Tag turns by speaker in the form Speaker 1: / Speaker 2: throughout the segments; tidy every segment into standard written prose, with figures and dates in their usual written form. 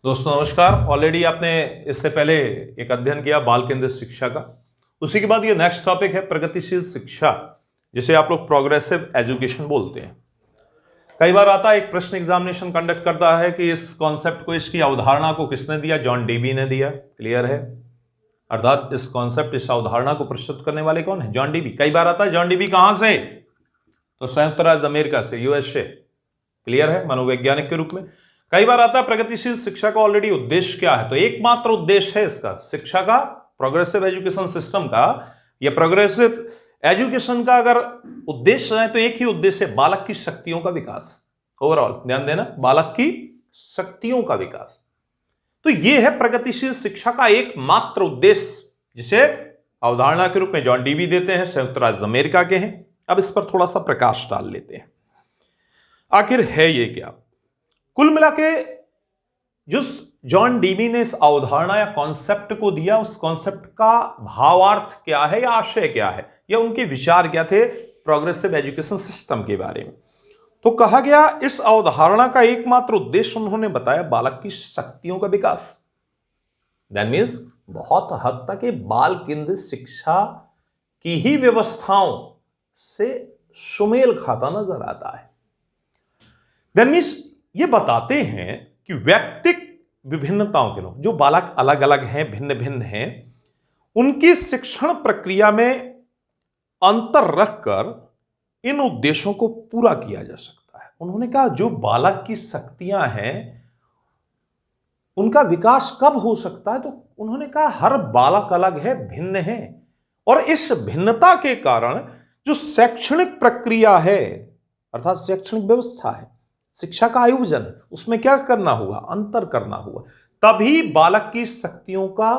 Speaker 1: दोस्तों नमस्कार। ऑलरेडी आपने इससे पहले एक अध्ययन किया बाल केंद्रित शिक्षा का। उसी के बाद ये नेक्स्ट टॉपिक है प्रगतिशील शिक्षा, जिसे आप लोग प्रोग्रेसिव एजुकेशन बोलते हैं। कई बार आता है, एक प्रश्न एग्जामिनेशन कंडक्ट करता है कि इस कॉन्सेप्ट को, इसकी अवधारणा को किसने दिया? जॉन डेवी ने दिया। क्लियर है? अर्थात इस कॉन्सेप्ट, इस अवधारणा को प्रस्तुत करने वाले कौन है? John Dewey. कई बार आता है जॉन डेवी कहां से? तो संयुक्त राज्य अमेरिका से, यूएसए। क्लियर है? मनोवैज्ञानिक के रूप में। कई बार आता है प्रगतिशील शिक्षा का ऑलरेडी उद्देश्य क्या है? तो एकमात्र उद्देश्य है इसका, शिक्षा का, प्रोग्रेसिव एजुकेशन सिस्टम का या प्रोग्रेसिव एजुकेशन का अगर उद्देश्य है तो एक ही उद्देश्य है, बालक की शक्तियों का विकास। ओवरऑल ध्यान देना, बालक की शक्तियों का विकास। तो यह है प्रगतिशील शिक्षा का एकमात्र उद्देश्य, जिसे अवधारणा के रूप में जॉन डेवी देते हैं, संयुक्त राज्य अमेरिका के हैं। अब इस पर थोड़ा सा प्रकाश डाल लेते हैं, आखिर है ये क्या? कुल मिला के जो जॉन डेवी ने इस अवधारणा या कॉन्सेप्ट को दिया, उस कॉन्सेप्ट का भावार्थ क्या है या आशय क्या है, या उनके विचार क्या थे प्रोग्रेसिव एजुकेशन सिस्टम के बारे में। तो कहा गया इस अवधारणा का एकमात्र उद्देश्य उन्होंने बताया बालक की शक्तियों का विकास। दैट मीन्स बहुत हद तक ये बाल केंद्रित शिक्षा की ही व्यवस्थाओं से सुमेल खाता नजर आता है। दैट मीन्स ये बताते हैं कि व्यक्तिक विभिन्नताओं के लोग, जो बालक अलग अलग हैं, भिन्न भिन्न हैं, उनकी शिक्षण प्रक्रिया में अंतर रखकर इन उद्देश्यों को पूरा किया जा सकता है। उन्होंने कहा जो बालक की शक्तियां हैं उनका विकास कब हो सकता है? तो उन्होंने कहा हर बालक अलग है, भिन्न है, और इस भिन्नता के कारण जो शैक्षणिक प्रक्रिया है, अर्थात शैक्षणिक व्यवस्था है, शिक्षा का आयोजन है, उसमें क्या करना होगा? अंतर करना होगा। तभी बालक की शक्तियों का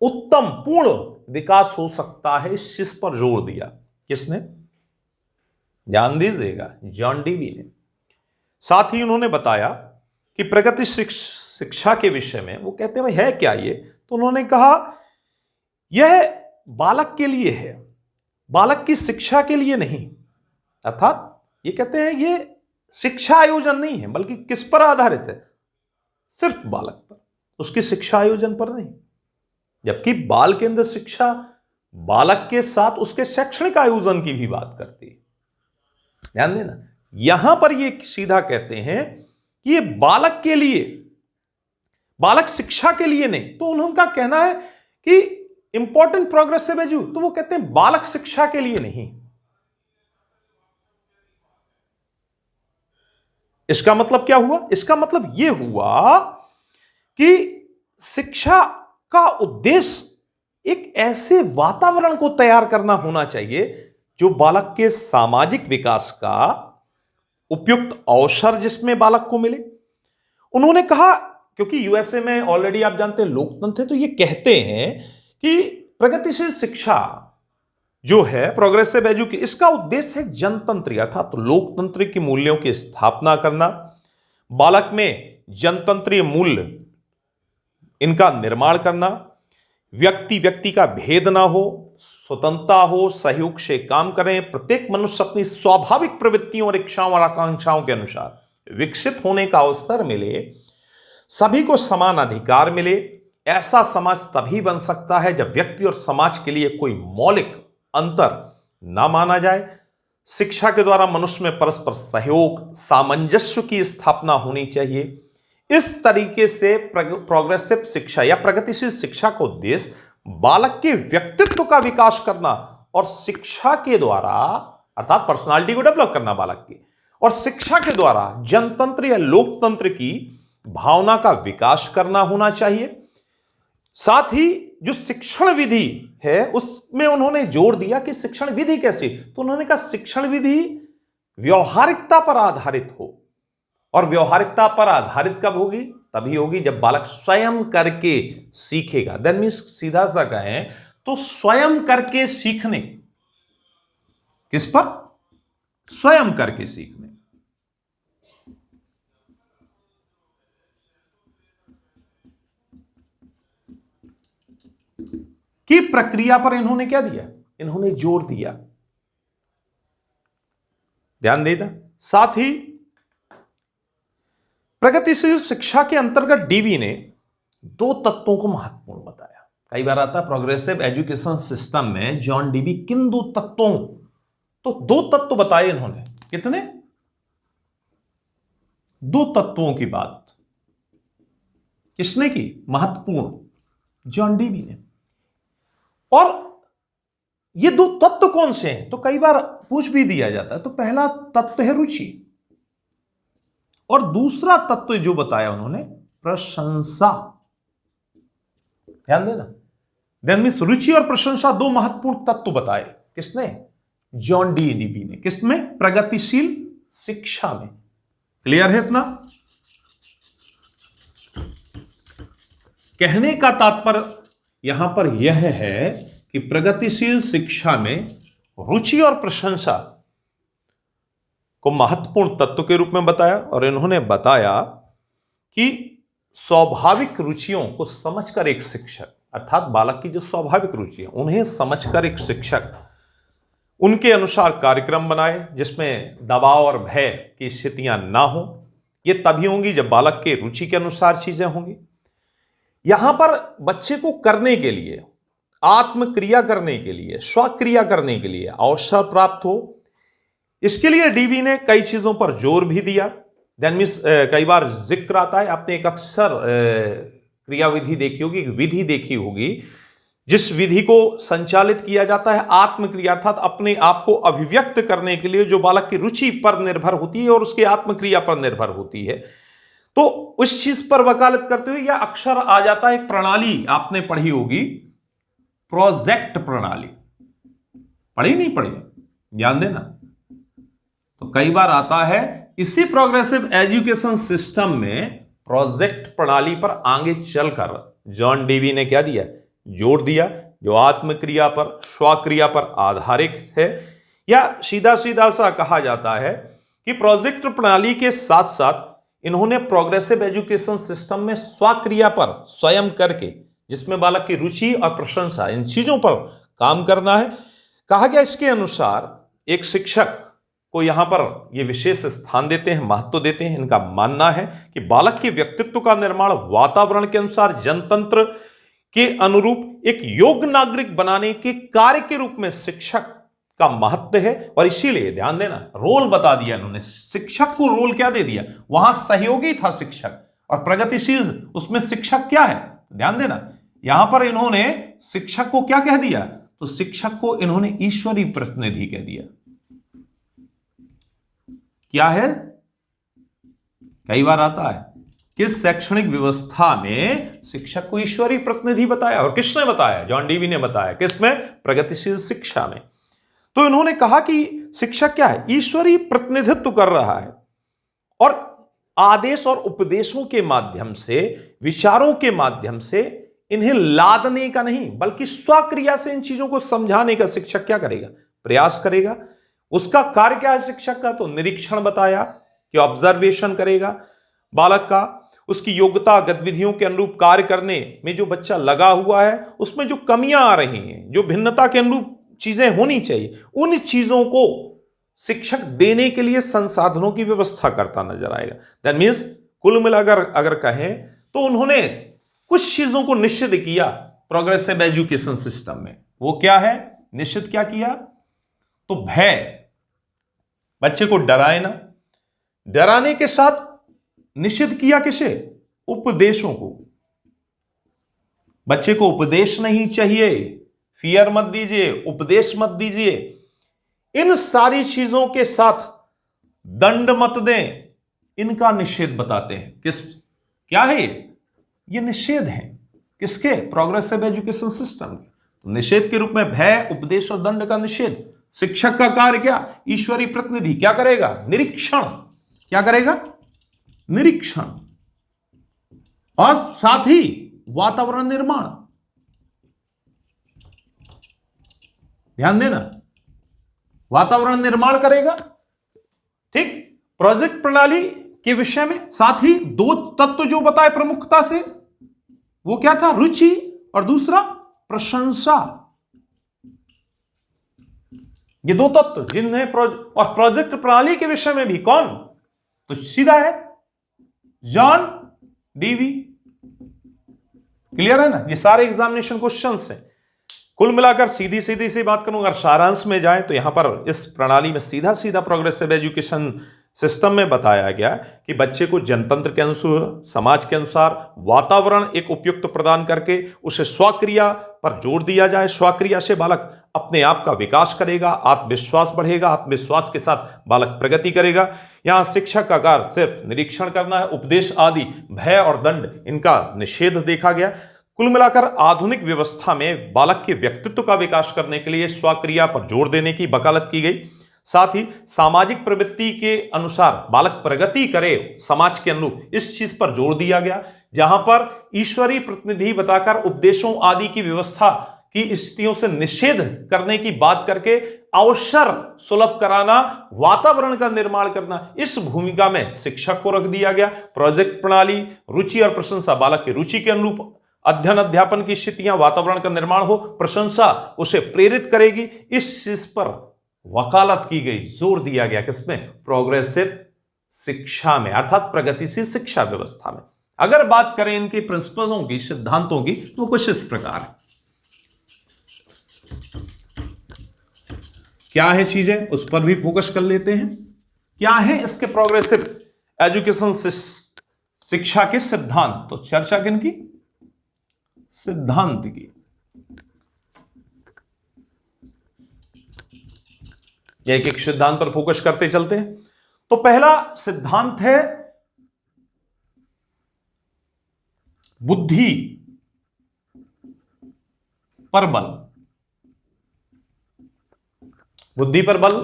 Speaker 1: उत्तम पूर्ण विकास हो सकता है। इस चीज पर जोर दिया किसने? ध्यान दीजिएगा, जॉन डेवी ने। साथ ही उन्होंने बताया कि प्रगतिशील शिक्षा के विषय में वो कहते हैं भाई है क्या ये? तो उन्होंने कहा यह बालक के लिए है, बालक की शिक्षा के लिए नहीं। अर्थात ये कहते हैं ये शिक्षा आयोजन नहीं है, बल्कि किस पर आधारित है? सिर्फ बालक पर, उसकी शिक्षा आयोजन पर नहीं। जबकि बाल केंद्रित शिक्षा बालक के साथ उसके शैक्षणिक आयोजन की भी बात करती है। ध्यान देना, यहां पर ये सीधा कहते हैं कि ये बालक के लिए, बालक शिक्षा के लिए नहीं। तो उनका कहना है कि इंपॉर्टेंट प्रोग्रेसिव एजू, तो वो कहते हैं बालक शिक्षा के लिए नहीं। इसका मतलब क्या हुआ? इसका मतलब यह हुआ कि शिक्षा का उद्देश्य एक ऐसे वातावरण को तैयार करना होना चाहिए जो बालक के सामाजिक विकास का उपयुक्त अवसर जिसमें बालक को मिले। उन्होंने कहा, क्योंकि यूएसए में ऑलरेडी आप जानते हैं लोकतंत्र है, तो ये कहते हैं कि प्रगतिशील शिक्षा जो है प्रोग्रेसिव एजुकेशन, इसका उद्देश्य है जनतंत्र अर्थात तो लोकतंत्र की मूल्यों की स्थापना करना, बालक में जनतंत्रीय मूल्य इनका निर्माण करना, व्यक्ति व्यक्ति का भेद ना हो, स्वतंत्रता हो, सहयोग से काम करें, प्रत्येक मनुष्य अपनी स्वाभाविक प्रवृत्तियों और इच्छाओं और आकांक्षाओं के अनुसार विकसित होने का अवसर मिले, सभी को समान अधिकार मिले। ऐसा समाज तभी बन सकता है जब व्यक्ति और समाज के लिए कोई मौलिक अंतर ना माना जाए। शिक्षा के द्वारा मनुष्य में परस्पर सहयोग, सामंजस्य की स्थापना होनी चाहिए। इस तरीके से प्रोग्रेसिव शिक्षा या प्रगतिशील शिक्षा का उद्देश्य बालक के व्यक्तित्व का विकास करना और शिक्षा के द्वारा, अर्थात पर्सनालिटी को डेवलप करना बालक की, और शिक्षा के द्वारा जनतंत्र या लोकतंत्र की भावना का विकास करना होना चाहिए। साथ ही जो शिक्षण विधि है उसमें उन्होंने जोर दिया कि शिक्षण विधि कैसी, तो उन्होंने कहा शिक्षण विधि व्यवहारिकता पर आधारित हो। और व्यवहारिकता पर आधारित कब होगी? तभी होगी जब बालक स्वयं करके सीखेगा। दैट मीन्स सीधा सा कहें तो स्वयं करके सीखने, किस पर? स्वयं करके सीखने। की प्रक्रिया पर इन्होंने क्या दिया, इन्होंने जोर दिया। ध्यान देना। साथ ही प्रगतिशील शिक्षा के अंतर्गत डीवी ने दो तत्वों को महत्वपूर्ण बताया। कई बार आता है प्रोग्रेसिव एजुकेशन सिस्टम में जॉन डीवी किन दो तत्वों, तो दो तत्व बताए इन्होंने। कितने? दो तत्वों की बात किसने की? महत्वपूर्ण, जॉन डीवी ने। और ये दो तत्व कौन से हैं, तो कई बार पूछ भी दिया जाता है। तो पहला तत्व है रुचि, और दूसरा तत्व जो बताया उन्होंने प्रशंसा। ध्यान देना। ध्यान में रुचि और प्रशंसा दो महत्वपूर्ण तत्व बताए। किसने? जॉन डीवी ने। किसमें? प्रगतिशील शिक्षा में। क्लियर है इतना? कहने का तात्पर्य यहां पर यह है कि प्रगतिशील शिक्षा में रुचि और प्रशंसा को महत्वपूर्ण तत्व के रूप में बताया, और इन्होंने बताया कि स्वाभाविक रुचियों को समझकर एक शिक्षक, अर्थात बालक की जो स्वाभाविक रुचि है उन्हें समझकर एक शिक्षक उनके अनुसार कार्यक्रम बनाए जिसमें दबाव और भय की स्थितियां ना हो। ये तभी होंगी जब बालक के रुचि के अनुसार चीजें होंगी। यहां पर बच्चे को करने के लिए, आत्मक्रिया करने के लिए, स्वक्रिया करने के लिए अवसर प्राप्त हो, इसके लिए डीवी ने कई चीजों पर जोर भी दिया। कई बार जिक्र आता है, आपने एक अक्सर क्रियाविधि देखी होगी, विधि देखी होगी, जिस विधि को संचालित किया जाता है आत्मक्रिया, अर्थात अपने आप को अभिव्यक्त करने के लिए, जो बालक की रुचि पर निर्भर होती है और उसके आत्मक्रिया पर निर्भर होती है। तो उस चीज पर वकालत करते हुए यह अक्सर आ जाता है, एक प्रणाली आपने पढ़ी होगी, प्रोजेक्ट प्रणाली। पढ़ी नहीं पढ़ी? ध्यान देना। तो कई बार आता है इसी प्रोग्रेसिव एजुकेशन सिस्टम में प्रोजेक्ट प्रणाली पर आगे चलकर जॉन डीवी ने क्या दिया? जोर दिया, जो आत्मक्रिया पर, स्वक्रिया पर आधारित है। या सीधा सीधा सा कहा जाता है कि प्रोजेक्ट प्रणाली के साथ साथ इन्होंने प्रोग्रेसिव एजुकेशन सिस्टम में स्वक्रिया पर स्वयं करके, जिसमें बालक की रुचि और प्रशंसा, इन चीजों पर काम करना है। कहा गया इसके अनुसार एक शिक्षक को यहां पर ये विशेष स्थान देते हैं, महत्व देते हैं। इनका मानना है कि बालक के व्यक्तित्व का निर्माण वातावरण के अनुसार, जनतंत्र के अनुरूप एक योग्य नागरिक बनाने के कार्य के रूप में शिक्षक का महत्व है। और इसीलिए ध्यान देना, रोल बता दिया इन्होंने, शिक्षक को रोल क्या दे दिया, वहां सहयोगी था शिक्षक, और प्रगतिशील उसमें शिक्षक क्या है, ध्यान देना, यहां पर इन्होंने शिक्षक को क्या कह दिया, तो शिक्षक को इन्होंने ईश्वरीय प्रतिनिधि कह दिया। क्या है? कई बार आता है किस शैक्षणिक व्यवस्था में शिक्षक को ईश्वरीय प्रतिनिधि बताया, और किसने बताया? जॉन डीवी ने बताया। किसमें? प्रगतिशील शिक्षा में। तो इन्होंने कहा कि शिक्षक क्या है? ईश्वरीय प्रतिनिधित्व कर रहा है, और आदेश और उपदेशों के माध्यम से, विचारों के माध्यम से इन्हें लादने का नहीं, बल्कि स्वक्रिया से इन चीजों को समझाने का शिक्षक क्या करेगा? प्रयास करेगा। उसका कार्य क्या है शिक्षक का? तो निरीक्षण बताया कि ऑब्जर्वेशन करेगा बालक का, उसकी योग्यता, गतिविधियों के अनुरूप कार्य करने में जो बच्चा लगा हुआ है, उसमें जो कमियां आ रही हैं, जो भिन्नता के अनुरूप चीजें होनी चाहिए, उन चीजों को शिक्षक देने के लिए संसाधनों की व्यवस्था करता नजर आएगा। दैट मीन्स कुल मिलाकर अगर कहें तो उन्होंने कुछ चीजों को निश्चित किया प्रोग्रेसिव एजुकेशन सिस्टम में। वो क्या है? निश्चित क्या किया? तो भय, बच्चे को डराए ना, डराने के साथ निषिद्ध किया किसे? उपदेशों को। बच्चे को उपदेश नहीं चाहिए, फियर मत दीजिए, उपदेश मत दीजिए, इन सारी चीजों के साथ दंड मत दें, इनका निषेध बताते हैं। किस, क्या है ये निषेध है किसके? प्रोग्रेसिव एजुकेशन सिस्टम के। तो निषेध के रूप में भय, उपदेश और दंड का निषेध। शिक्षक का कार्य क्या? ईश्वरीय प्रतिनिधि क्या करेगा? निरीक्षण। क्या करेगा? निरीक्षण। और साथ ही वातावरण निर्माण। ध्यान देना, वातावरण निर्माण करेगा। ठीक, प्रोजेक्ट प्रणाली के विषय में। साथ ही दो तत्व जो बताए प्रमुखता से, वो क्या था? रुचि और दूसरा प्रशंसा। ये दो तत्व जिन्हें और प्रोजेक्ट प्रणाली के विषय में भी कौन, तो सीधा है जॉन डीवी। क्लियर है ना, ये सारे एग्जामिनेशन क्वेश्चंस हैं। कुल मिलाकर सीधी सीधी सी बात करूं, अगर सारांश में जाए तो यहां पर इस प्रणाली में सीधा सीधा प्रोग्रेसिव एजुकेशन सिस्टम में बताया गया कि बच्चे को जनतंत्र के अनुसार, समाज के अनुसार वातावरण एक उपयुक्त प्रदान करके उसे स्वक्रिया पर जोर दिया जाए। स्वक्रिया से बालक अपने आप का विकास करेगा, आत्मविश्वास बढ़ेगा, आत्मविश्वास के साथ बालक प्रगति करेगा। यहां शिक्षक का कार्य सिर्फ निरीक्षण करना है, उपदेश आदि भय और दंड इनका निषेध देखा गया। कुल मिलाकर आधुनिक व्यवस्था में बालक के व्यक्तित्व का विकास करने के लिए स्वक्रिया पर जोर देने की वकालत की गई। साथ ही सामाजिक प्रवृत्ति के अनुसार बालक प्रगति करे समाज के अनुरूप, इस चीज पर जोर दिया गया। जहां पर ईश्वरीय प्रतिनिधि बताकर उपदेशों आदि की व्यवस्था की स्थितियों से निषेध करने की बात करके अवसर सुलभ कराना, वातावरण का निर्माण करना, इस भूमिका में शिक्षक को रख दिया गया। प्रोजेक्ट प्रणाली, रुचि और प्रशंसा, बालक की रुचि के अनुरूप अध्ययन अध्यापन की स्थितियां, वातावरण का निर्माण हो, प्रशंसा उसे प्रेरित करेगी। इस चीज पर वकालत की गई, जोर दिया गया किसमें, प्रोग्रेसिव शिक्षा में, अर्थात प्रगतिशील शिक्षा व्यवस्था में। अगर बात करें इनके प्रिंसिपलों की, सिद्धांतों की, तो कुछ इस प्रकार है। क्या है चीजें, उस पर भी फोकस कर लेते हैं। क्या है इसके प्रोग्रेसिव एजुकेशन शिक्षा के सिद्धांत, तो चर्चा किनकी, सिद्धांत की। एक एक सिद्धांत पर फोकस करते चलते हैं। तो पहला सिद्धांत है बुद्धि पर बल। बुद्धि पर बल,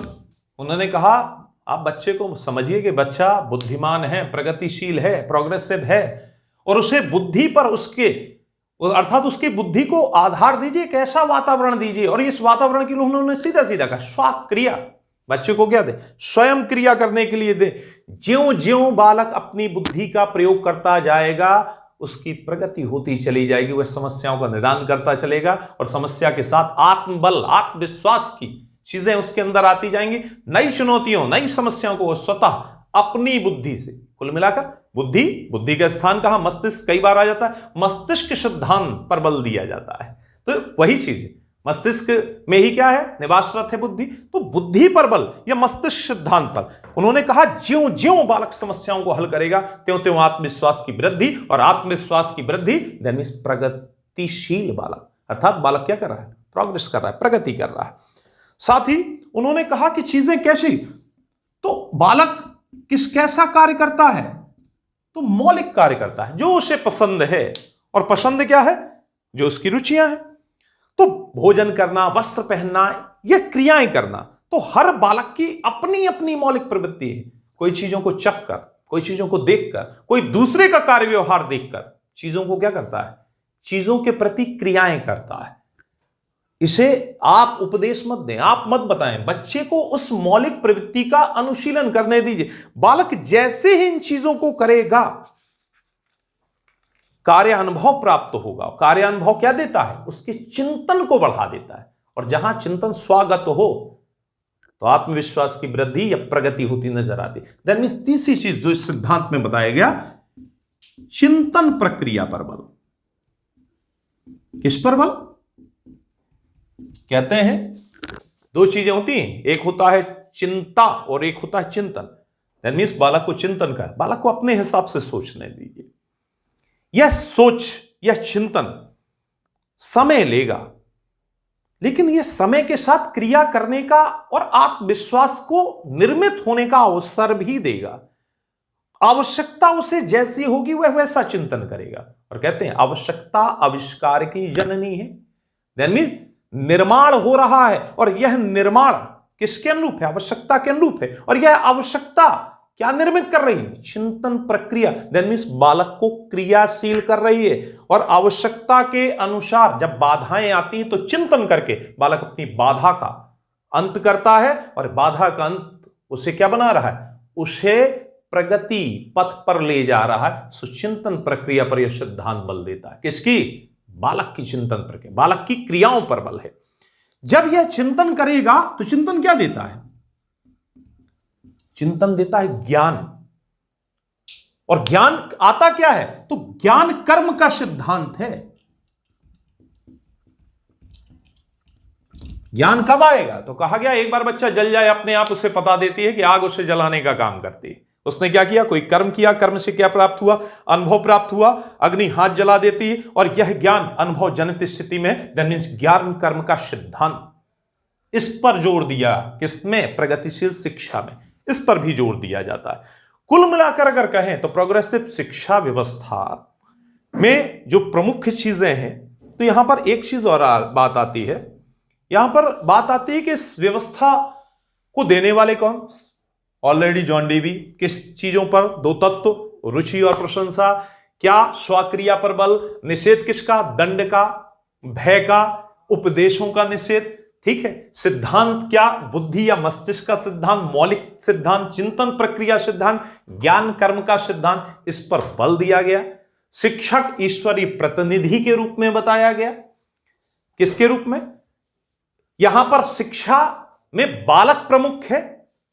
Speaker 1: उन्होंने कहा आप बच्चे को समझिए कि बच्चा बुद्धिमान है, प्रगतिशील है, प्रोग्रेसिव है, और उसे बुद्धि पर उसके अर्थात उसकी बुद्धि को आधार दीजिए, कैसा वातावरण दीजिए। और इस वातावरण के लिए उन्होंने सीधा सीधा कहा स्वक्रिया, बच्चे को क्या दे, स्वयं क्रिया करने के लिए दे। ज्यों ज्यों बालक अपनी बुद्धि का प्रयोग करता जाएगा उसकी प्रगति होती चली जाएगी, वह समस्याओं का निदान करता चलेगा और समस्या के साथ आत्मबल, आत्मविश्वास की चीजें उसके अंदर आती जाएंगी। नई चुनौतियों, नई समस्याओं को स्वतः अपनी बुद्धि से, कुल मिलाकर बुद्धि का स्थान कहां, मस्तिष्क कई बार आ जाता है, मस्तिष्क सिद्धांत पर बल दिया जाता है। तो वही चीज है, मस्तिष्क में ही क्या है, निवासरत है बुद्धि, तो बुद्धि पर बल या मस्तिष्क सिद्धांत पर उन्होंने कहा ज्यों ज्यों बालक समस्याओं को हल करेगा त्यों त्यों आत्मविश्वास की वृद्धि, और आत्मविश्वास की वृद्धि दैट मींस प्रगतिशील बालक, अर्थात बालक क्या कर रहा है, प्रोग्रेस कर रहा है, प्रगति कर रहा है। साथ ही उन्होंने कहा कि चीजें कैसी, तो बालक कैसा कार्य करता है, तो मौलिक कार्य करता है, जो उसे पसंद है। और पसंद क्या है, जो उसकी रुचियां हैं। तो भोजन करना, वस्त्र पहनना, यह क्रियाएं करना, तो हर बालक की अपनी अपनी मौलिक प्रवृत्ति है। कोई चीजों को चख कर, कोई चीजों को देखकर, कोई दूसरे का कार्य व्यवहार देखकर चीजों को क्या करता है, चीजों के प्रति क्रियाएं करता है। इसे आप उपदेश मत दें, आप मत बताएं, बच्चे को उस मौलिक प्रवृत्ति का अनुशीलन करने दीजिए। बालक जैसे ही इन चीजों को करेगा कार्य अनुभव प्राप्त होगा। कार्य अनुभव क्या देता है, उसके चिंतन को बढ़ा देता है, और जहां चिंतन स्वागत हो तो आत्मविश्वास की वृद्धि या प्रगति होती नजर आती। दैट मींस तीसरी चीज जो इस सिद्धांत में बताया गया, चिंतन प्रक्रिया पर बल। किस पर बल, कहते हैं दो चीजें होती हैं, एक होता है चिंता और एक होता है चिंतन। दैट मींस बालक को चिंतन का है, बालक को अपने हिसाब से सोचने दीजिए। यह सोच, यह चिंतन समय लेगा, लेकिन यह समय के साथ क्रिया करने का और आत्मविश्वास को निर्मित होने का अवसर भी देगा। आवश्यकता उसे जैसी होगी वह वैसा चिंतन करेगा। और कहते हैं आवश्यकता आविष्कार की जननी है। दैट मींस निर्माण हो रहा है, और यह निर्माण किसके अनुरूप है, आवश्यकता के अनुरूप है। और यह आवश्यकता क्या निर्मित कर रही है, चिंतन प्रक्रिया। दैट मींस बालक को क्रियाशील कर रही है, और आवश्यकता के अनुसार जब बाधाएं आती हैं तो चिंतन करके बालक अपनी बाधा का अंत करता है, और बाधा का अंत उसे क्या बना रहा है, उसे प्रगति पथ पर ले जा रहा है। सुचिंतन प्रक्रिया पर यह सिद्धांत बल देता है, किसकी, बालक की चिंतन प्रक्रिया, बालक की क्रियाओं पर बल है। जब यह चिंतन करेगा तो चिंतन क्या देता है? चिंतन देता है ज्ञान। और ज्ञान आता क्या है? तो ज्ञान कर्म का सिद्धांत है। ज्ञान कब आएगा? तो कहा गया एक बार बच्चा जल जाए अपने आप उसे पता देती है कि आग उसे जलाने का काम करती है। उसने क्या किया? कोई कर्म किया, कर्म से क्या प्राप्त हुआ? अनुभव प्राप्त हुआ। अग्नि हाथ जला देती है और यह ज्ञान अनुभव जनित स्थिति में दैट मीन्स ज्ञान कर्म का सिद्धांत, इस पर जोर दिया। किसमें? प्रगतिशील शिक्षा में। इस पर भी जोर दिया जाता है। कुल मिलाकर अगर कहें तो प्रोग्रेसिव शिक्षा व्यवस्था में जो प्रमुख चीजें हैं, तो यहां पर एक चीज और बात आती है। यहां पर बात आती है कि इस व्यवस्था को देने वाले कौन? ऑलरेडी जॉन डीवी किस चीजों पर? दो तत्व, रुचि और प्रशंसा। क्या? स्वक्रिया पर बल। निषेध किसका? दंड का, भय का, उपदेशों का निषेध। ठीक है। सिद्धांत क्या? बुद्धि या मस्तिष्क का सिद्धांत, मौलिक सिद्धांत, चिंतन प्रक्रिया सिद्धांत, ज्ञान कर्म का सिद्धांत, इस पर बल दिया गया। शिक्षक ईश्वरीय प्रतिनिधि के रूप में बताया गया। किसके रूप में? यहां पर शिक्षा में बालक प्रमुख है।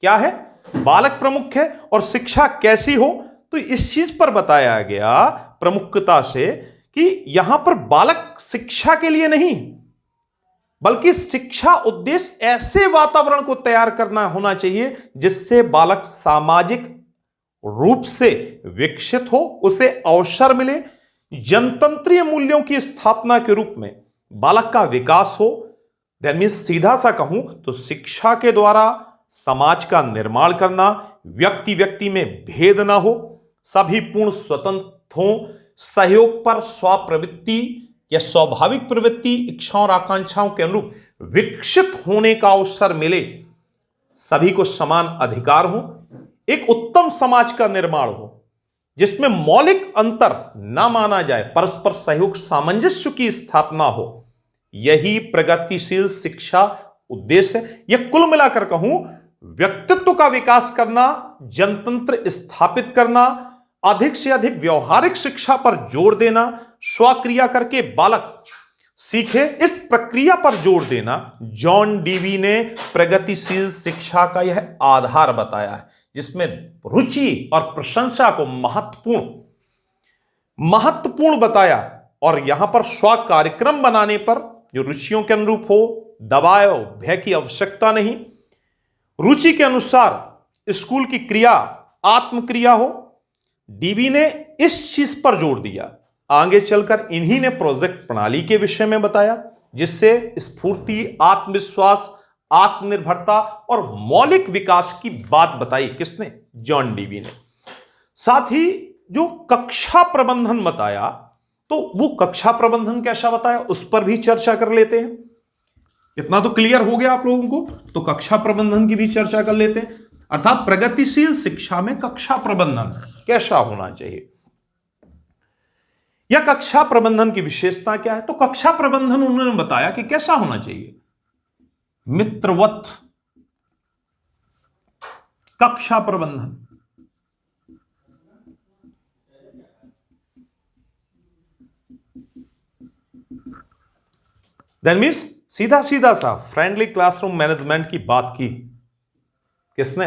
Speaker 1: क्या है? बालक प्रमुख है। और शिक्षा कैसी हो? तो इस चीज पर बताया गया प्रमुखता से कि यहां पर बालक शिक्षा के लिए नहीं, बल्कि शिक्षा उद्देश्य ऐसे वातावरण को तैयार करना होना चाहिए जिससे बालक सामाजिक रूप से विकसित हो, उसे अवसर मिले, जनतंत्रीय मूल्यों की स्थापना के रूप में बालक का विकास हो। दैट मीन्स सीधा सा कहूं तो शिक्षा के द्वारा समाज का निर्माण करना, व्यक्ति व्यक्ति में भेद ना हो, सभी पूर्ण स्वतंत्र हों, सहयोग पर स्वप्रवृत्ति या स्वाभाविक प्रवृत्ति, इच्छाओं और आकांक्षाओं के अनुरूप विकसित होने का अवसर मिले, सभी को समान अधिकार हो, एक उत्तम समाज का निर्माण हो जिसमें मौलिक अंतर ना माना जाए, परस्पर सहयोग सामंजस्य की स्थापना हो। यही प्रगतिशील शिक्षा उद्देश्य है। यह कुल मिलाकर कहूं, व्यक्तित्व का विकास करना, जनतंत्र स्थापित करना, अधिक से अधिक व्यवहारिक शिक्षा पर जोर देना, स्वक्रिया करके बालक सीखे, इस प्रक्रिया पर जोर देना जॉन डीवी ने प्रगतिशील शिक्षा का यह आधार बताया है, जिसमें रुचि और प्रशंसा को महत्वपूर्ण बताया। और यहां पर स्व कार्यक्रम बनाने पर जो रुचियों के अनुरूप हो, दबाव भय की आवश्यकता नहीं, रुचि के अनुसार स्कूल की क्रिया आत्मक्रिया हो। डीवी ने इस चीज पर जोर दिया। आगे चलकर इन्हीं ने प्रोजेक्ट प्रणाली के विषय में बताया, जिससे स्फूर्ति, आत्मविश्वास, आत्मनिर्भरता और मौलिक विकास की बात बताई। किसने? जॉन डीवी ने। साथ ही जो कक्षा प्रबंधन बताया, तो वो कक्षा प्रबंधन कैसा बताया उस पर भी चर्चा कर लेते हैं। इतना तो क्लियर हो गया आप लोगों को, तो कक्षा प्रबंधन की भी चर्चा कर लेते हैं। अर्थात प्रगतिशील शिक्षा में कक्षा प्रबंधन कैसा होना चाहिए, या कक्षा प्रबंधन की विशेषता क्या है। तो कक्षा प्रबंधन उन्होंने बताया कि कैसा होना चाहिए, मित्रवत कक्षा प्रबंधन। दैट मीन्स सीधा सीधा सा फ्रेंडली क्लासरूम मैनेजमेंट की बात की। किसने?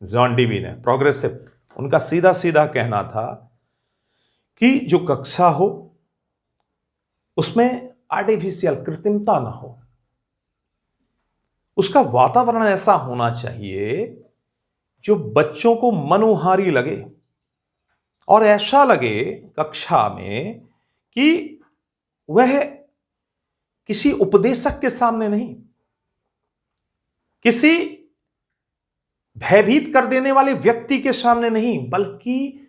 Speaker 1: जॉन डीवी ने। प्रोग्रेसिव, उनका सीधा सीधा कहना था कि जो कक्षा हो उसमें आर्टिफिशियल कृत्रिमता ना हो, उसका वातावरण ऐसा होना चाहिए जो बच्चों को मनोहारी लगे, और ऐसा लगे कक्षा में कि वह किसी उपदेशक के सामने नहीं, किसी भयभीत कर देने वाले व्यक्ति के सामने नहीं, बल्कि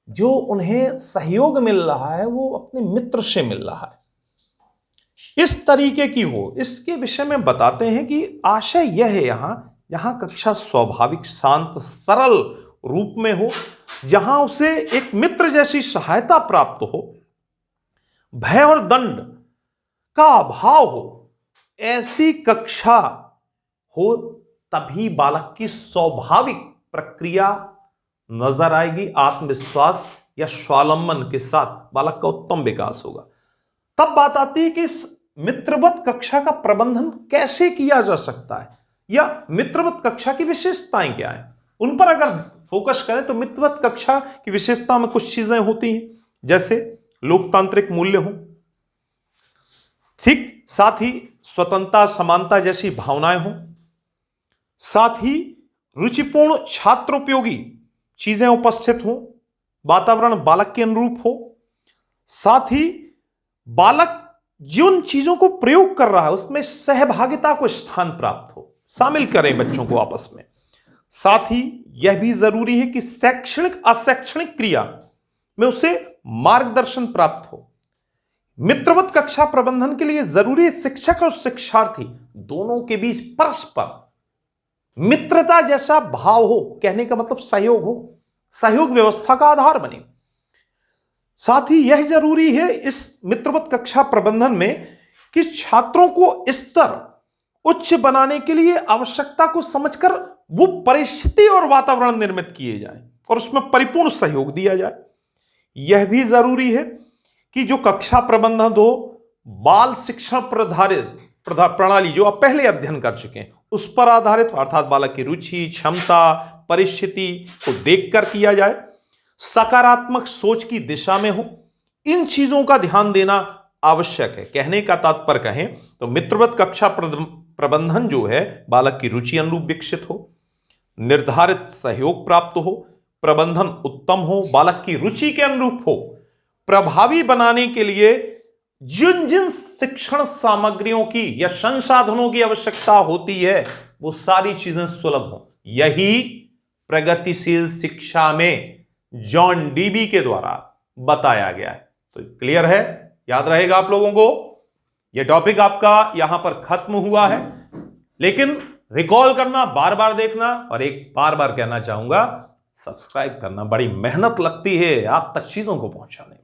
Speaker 1: जो उन्हें सहयोग मिल रहा है वो अपने मित्र से मिल रहा है। इस तरीके की हो, इसके विषय में बताते हैं कि आशय यह है यहां कक्षा स्वाभाविक, शांत, सरल रूप में हो, जहां उसे एक मित्र जैसी सहायता प्राप्त हो, भय और दंड का अभाव हो। ऐसी कक्षा हो तभी बालक की स्वाभाविक प्रक्रिया नजर आएगी, आत्मविश्वास या स्वावलंबन के साथ बालक का उत्तम विकास होगा। तब बात आती है कि इस मित्रवत कक्षा का प्रबंधन कैसे किया जा सकता है, या मित्रवत कक्षा की विशेषताएं क्या है, उन पर अगर फोकस करें तो मित्रवत कक्षा की विशेषता में कुछ चीजें होती हैं, जैसे लोकतांत्रिक मूल्य हो, ठीक, साथ ही स्वतंत्रता समानता जैसी भावनाएं हो, साथ ही रुचिपूर्ण छात्रोपयोगी चीजें उपस्थित हो, वातावरण बालक के अनुरूप हो, साथ ही बालक जिन चीजों को प्रयोग कर रहा है उसमें सहभागिता को स्थान प्राप्त हो, शामिल करें बच्चों को आपस में। साथ ही यह भी जरूरी है कि शैक्षणिक अशैक्षणिक क्रिया में उसे मार्गदर्शन प्राप्त हो। मित्रवत कक्षा प्रबंधन के लिए जरूरी है शिक्षक और शिक्षार्थी दोनों के बीच परस्पर मित्रता जैसा भाव हो, कहने का मतलब सहयोग हो, सहयोग व्यवस्था का आधार बने। साथ ही यह जरूरी है इस मित्रवत कक्षा प्रबंधन में कि छात्रों को स्तर उच्च बनाने के लिए आवश्यकता को समझकर वो परिस्थिति और वातावरण निर्मित किए जाएं और उसमें परिपूर्ण सहयोग दिया जाए। यह भी जरूरी है कि जो कक्षा प्रबंधन हो बाल शिक्षण प्रणाली जो आप पहले अध्ययन कर चुके हैं उस पर आधारित हो, अर्थात बालक की रुचि, क्षमता, परिस्थिति को देखकर किया जाए, सकारात्मक सोच की दिशा में हो। इन चीजों का ध्यान देना आवश्यक है। कहने का तात्पर्य कहें तो मित्रवत कक्षा प्रबंधन जो है बालक की रुचि अनुरूप विकसित हो, निर्धारित सहयोग प्राप्त हो, प्रबंधन उत्तम हो, बालक की रुचि के अनुरूप हो, प्रभावी बनाने के लिए जिन जिन शिक्षण सामग्रियों की या संसाधनों की आवश्यकता होती है वो सारी चीजें सुलभ हो। यही प्रगतिशील शिक्षा में जॉन डीबी के द्वारा बताया गया है। तो क्लियर है, याद रहेगा आप लोगों को। यह टॉपिक आपका यहां पर खत्म हुआ है, लेकिन रिकॉल करना, बार बार देखना, और एक बार बार कहना चाहूंगा सब्सक्राइब करना। बड़ी मेहनत लगती है आप तक चीजों को पहुंचाने में।